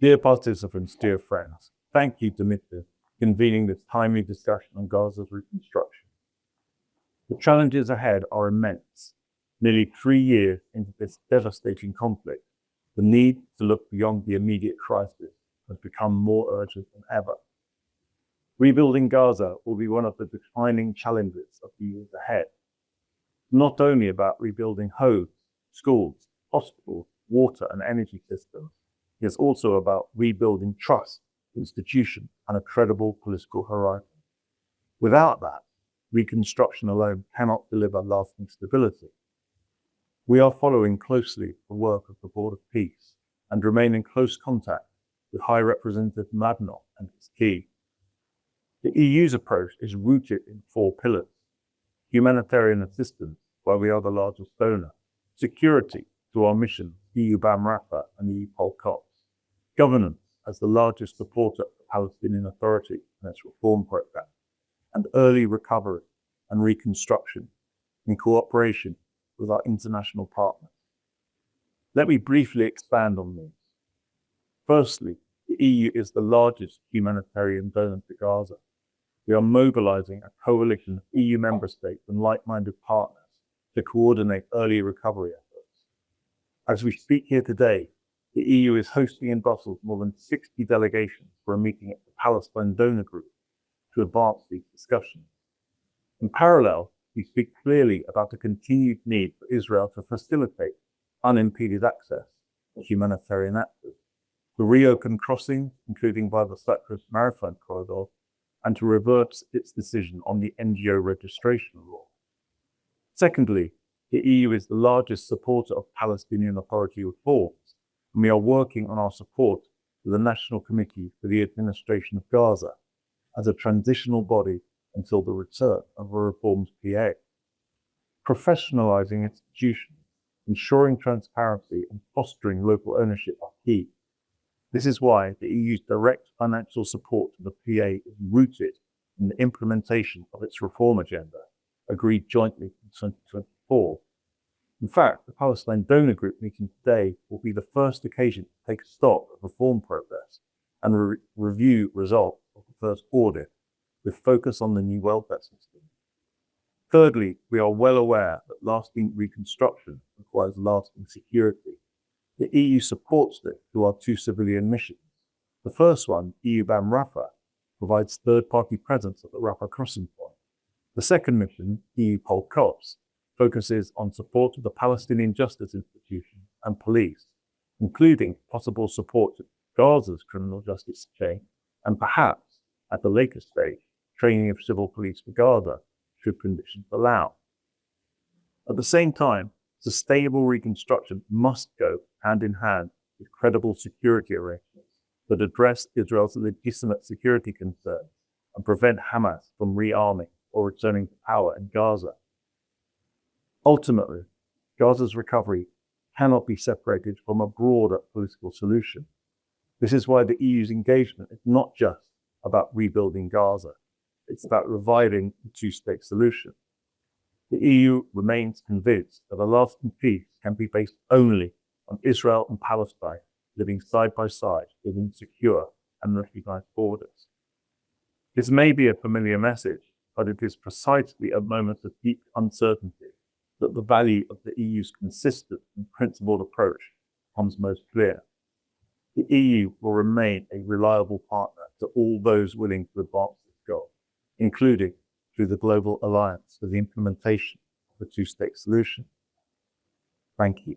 Dear participants, dear friends, thank you to Mitvim for convening this timely discussion on Gaza's reconstruction. The challenges ahead are immense. Nearly 3 years into this devastating conflict, the need to look beyond the immediate crisis has become more urgent than ever. Rebuilding Gaza will be one of the defining challenges of the years ahead. Not only about rebuilding homes, schools, hospitals, water and energy systems, it is also about rebuilding trust, institutions, and a credible political horizon. Without that, reconstruction alone cannot deliver lasting stability. We are following closely the work of the Board of Peace and remain in close contact with High Representative Mann and his team. The EU's approach is rooted in 4 pillars: humanitarian assistance, where we are the largest donor; security, through our mission, EU-BAM-RAFA and EU-POL-COPS; governance, as the largest supporter of the Palestinian Authority and its reform program; and early recovery and reconstruction in cooperation with our international partners. Let me briefly expand on these. Firstly, the EU is the largest humanitarian donor to Gaza. We are mobilizing a coalition of EU member states and like-minded partners to coordinate early recovery efforts. As we speak here today, the EU is hosting in Brussels more than 60 delegations for a meeting at the Palestine Donor Group to advance these discussions. In parallel, we speak clearly about the continued need for Israel to facilitate unimpeded access to humanitarian actors, to reopen crossings, including by the Cyprus Maritime Corridor, and to reverse its decision on the NGO registration law. Secondly, the EU is the largest supporter of Palestinian Authority reforms, and we are working on our support to the National Committee for the Administration of Gaza as a transitional body until the return of a reformed PA. Professionalizing institutions, ensuring transparency and fostering local ownership are key. This is why the EU's direct financial support to the PA is rooted in the implementation of its reform agenda, agreed jointly in 2024. In fact, the Palestine Donor Group meeting today will be the first occasion to take stock of reform progress and review results of the first audit, with focus on the new welfare system. Thirdly, we are well aware that lasting reconstruction requires lasting security. The EU supports this through our 2 civilian missions. The first one, EU-BAM-RAFA, provides third-party presence at the Rafah crossing point. The second mission, EU-POL-COPS, focuses on support to the Palestinian Justice Institution and police, including possible support to Gaza's criminal justice chain, and perhaps, at the later stage, training of civil police for Gaza, should conditions allow. At the same time, sustainable reconstruction must go hand in hand with credible security arrangements that address Israel's legitimate security concerns and prevent Hamas from rearming or returning to power in Gaza. Ultimately, Gaza's recovery cannot be separated from a broader political solution. This is why the EU's engagement is not just about rebuilding Gaza. It's about reviving the 2-state solution. The EU remains convinced that a lasting peace can be based only on Israel and Palestine living side by side within secure and recognized borders. This may be a familiar message, but it is precisely at moments of deep uncertainty that the value of the EU's consistent and principled approach becomes most clear. The EU will remain a reliable partner to all those willing to advance this goal, including through the Global Alliance for the implementation of the 2-state solution. Thank you.